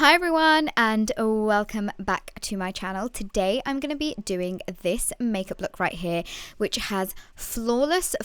Hi everyone and welcome back to my channel. Today I'm going to be doing this makeup look right here, which has flawless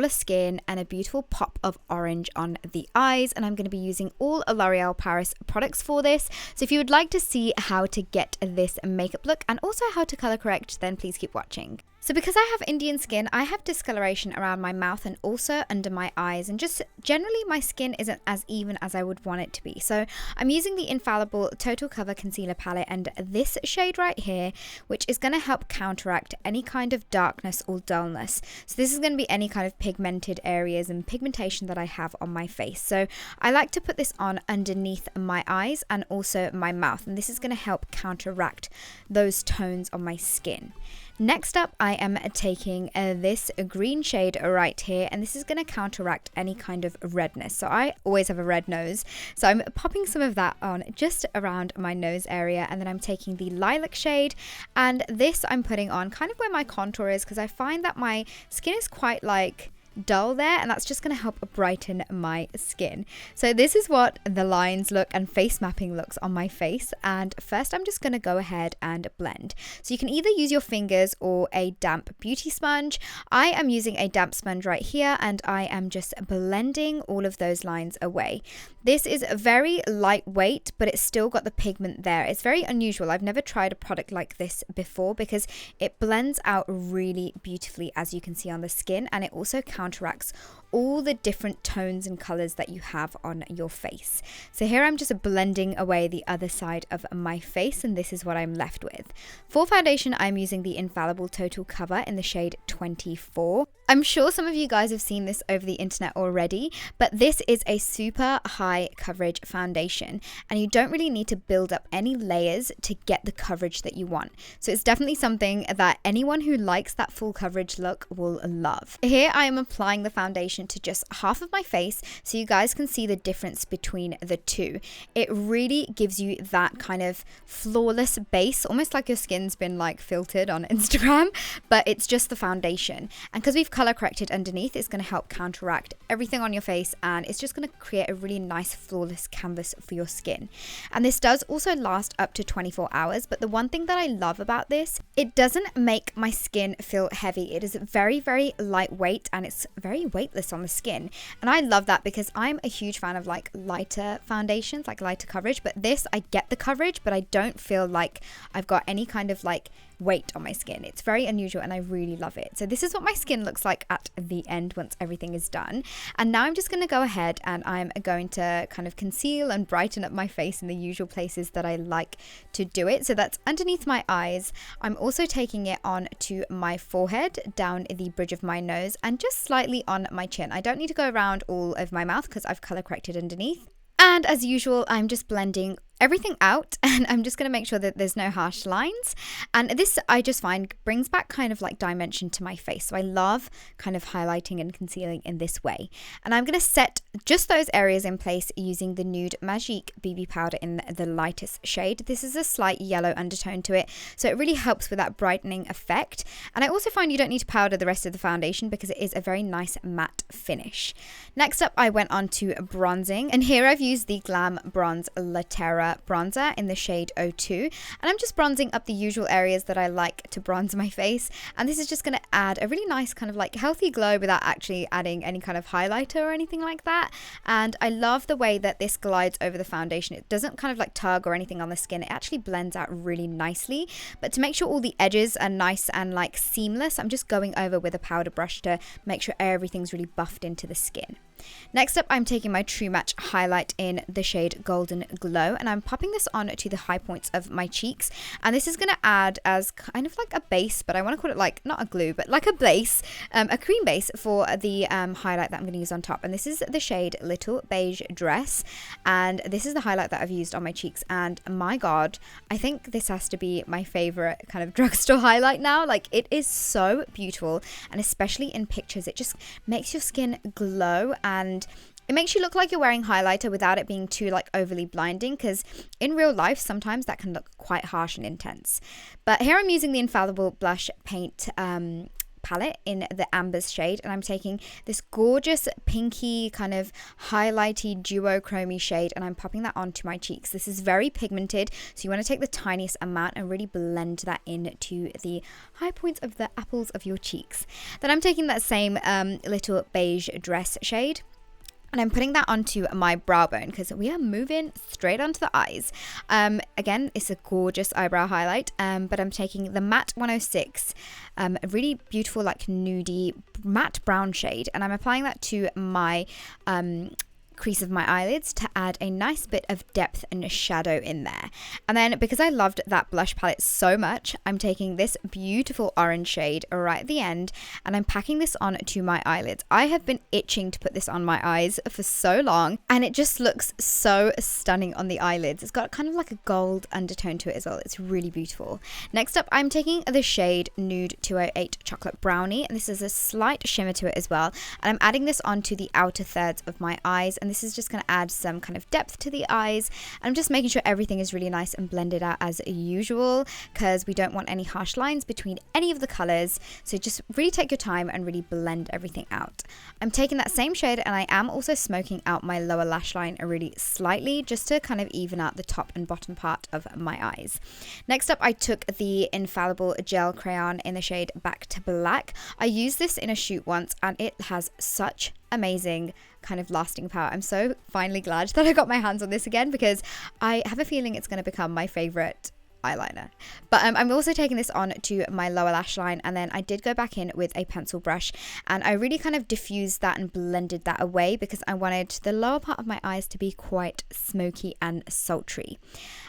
skin and a beautiful pop of orange on the eyes, and I'm going to be using all L'Oreal Paris products for this. So if you would like to see how to get this makeup look and also how to color correct, then please keep watching. So because I have Indian skin, I have discoloration around my mouth and also under my eyes, and just generally my skin isn't as even as I would want it to be. So I'm using the Infallible Total Cover Concealer Palette and this shade right here, which is going to help counteract any kind of darkness or dullness. So this is going to be any kind of pigmented areas and pigmentation that I have on my face. So I like to put this on underneath my eyes and also my mouth, and this is going to help counteract those tones on my skin. Next up, I am taking this green shade right here, and this is going to counteract any kind of redness. So I always have a red nose, so I'm popping some of that on just around my nose area, and then I'm taking the lilac shade, and this I'm putting on kind of where my contour is, because I find that my skin is quite like dull there, and that's just going to help brighten my skin. So this is what the lines look and face mapping looks on my face, and first I'm just going to go ahead and blend. So you can either use your fingers or a damp beauty sponge. I am using a damp sponge right here, and I am just blending all of those lines away. This is very lightweight, but it's still got the pigment there. It's very unusual. I've never tried a product like this before because it blends out really beautifully, as you can see on the skin, and it also counteracts all the different tones and colors that you have on your face. So here I'm just blending away the other side of my face, and this is what I'm left with. For foundation, I'm using the Infallible Total Cover in the shade 24. I'm sure some of you guys have seen this over the internet already, but this is a super high coverage foundation, and you don't really need to build up any layers to get the coverage that you want. So it's definitely something that anyone who likes that full coverage look will love. Here I am applying the foundation to just half of my face so you guys can see the difference between the two. It really gives you that kind of flawless base, almost like your skin's been like filtered on Instagram, but it's just the foundation. And because we've color corrected underneath, it's going to help counteract everything on your face, and it's just going to create a really nice flawless canvas for your skin. And this does also last up to 24 hours, but the one thing that I love about this, it doesn't make my skin feel heavy. It is very lightweight, and it's very weightless on the skin, and I love that because I'm a huge fan of like lighter foundations, like lighter coverage, but this, I get the coverage, but I don't feel like I've got any kind of like weight on my skin. It's very unusual, and I really love it. So this is what my skin looks like at the end once everything is done. And now I'm just going to go ahead and I'm going to kind of conceal and brighten up my face in the usual places that I like to do it. So that's underneath my eyes. I'm also taking it on to my forehead, down the bridge of my nose, and just slightly on my chin. I don't need to go around all of my mouth because I've color corrected underneath. And as usual, I'm just blending everything out, and I'm just going to make sure that there's no harsh lines. And this, I just find, brings back kind of like dimension to my face. So I love kind of highlighting and concealing in this way. And I'm going to set just those areas in place using the Nude Magique BB powder in the lightest shade. This is a slight yellow undertone to it, so it really helps with that brightening effect. And I also find you don't need to powder the rest of the foundation because it is a very nice matte finish. Next up, I went on to bronzing, and here I've used the Glam Bronze Terra bronzer in the shade 02, and I'm just bronzing up the usual areas that I like to bronze my face, and this is just going to add a really nice kind of like healthy glow without actually adding any kind of highlighter or anything like that. And I love the way that this glides over the foundation. It doesn't kind of like tug or anything on the skin. It actually blends out really nicely, but to make sure all the edges are nice and like seamless, I'm just going over with a powder brush to make sure everything's really buffed into the skin. Next up, I'm taking my True Match highlight in the shade Golden Glow, and I'm popping this on to the high points of my cheeks, and this is going to add as kind of like a base, but I want to call it like not a glue, but like a base, a cream base for the highlight that I'm going to use on top. And this is the shade Little Beige Dress, and this is the highlight that I've used on my cheeks, and my god, I think this has to be my favorite kind of drugstore highlight now. Like, it is so beautiful, and especially in pictures, it just makes your skin glow, and it makes you look like you're wearing highlighter without it being too like overly blinding, because in real life sometimes that can look quite harsh and intense. But here I'm using the Infallible blush paint palette in the Ambers shade, and I'm taking this gorgeous pinky kind of highlighty duochrome shade, and I'm popping that onto my cheeks. This is very pigmented, so you want to take the tiniest amount and really blend that into the high points of the apples of your cheeks. Then I'm taking that same little beige dress shade, and I'm putting that onto my brow bone because we are moving straight onto the eyes. Again, it's a gorgeous eyebrow highlight, but I'm taking the Matte 106, a really beautiful like nudie matte brown shade, and I'm applying that to my crease of my eyelids to add a nice bit of depth and shadow in there. And then because I loved that blush palette so much, I'm taking this beautiful orange shade right at the end, and I'm packing this on to my eyelids. I have been itching to put this on my eyes for so long, and it just looks so stunning on the eyelids. It's got kind of like a gold undertone to it as well. It's really beautiful. Next up, I'm taking the shade Nude 208 Chocolate Brownie, and this is a slight shimmer to it as well, and I'm adding this onto the outer thirds of my eyes, and this is just going to add some kind of depth to the eyes. I'm just making sure everything is really nice and blended out as usual, because we don't want any harsh lines between any of the colors. So just really take your time and really blend everything out. I'm taking that same shade, and I am also smoking out my lower lash line really slightly, just to kind of even out the top and bottom part of my eyes. Next up, I took the Infallible gel crayon in the shade Back to Black. I used this in a shoot once, and it has such amazing kind of lasting power. I'm so finally glad that I got my hands on this again, because I have a feeling it's going to become my favorite eyeliner. But I'm also taking this on to my lower lash line, and then I did go back in with a pencil brush, and I really kind of diffused that and blended that away, because I wanted the lower part of my eyes to be quite smoky and sultry.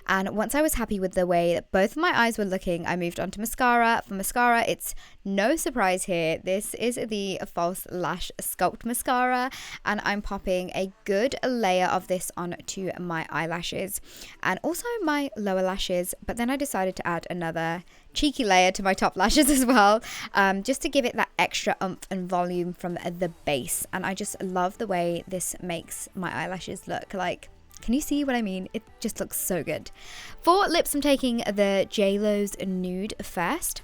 And once I was happy with the way that both of my eyes were looking, I moved on to mascara. For mascara, it's no surprise here. This is the False Lash Sculpt mascara, and I'm popping a good layer of this onto my eyelashes and also my lower lashes, but then I decided to add another cheeky layer to my top lashes as well, just to give it that extra oomph and volume from the base. And I just love the way this makes my eyelashes look like. Can you see what I mean? It just looks so good. For lips, I'm taking the JLo's Nude first,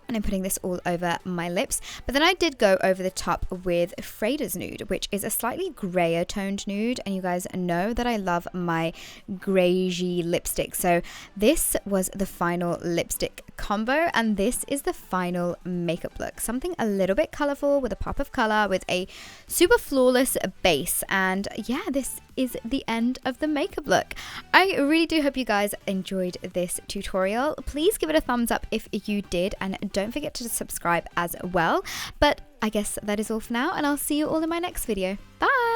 and I'm putting this all over my lips. But then I did go over the top with Freida's Nude, which is a slightly grayer toned nude, and you guys know that I love my greigey lipstick. So this was the final lipstick combo, and this is the final makeup look. Something a little bit colorful with a pop of color with a super flawless base. And yeah, this is the end of the makeup look. I really do hope you guys enjoyed this tutorial. Please give it a thumbs up if you did, and don't forget to subscribe as well. But I guess that is all for now, and I'll see you all in my next video. Bye!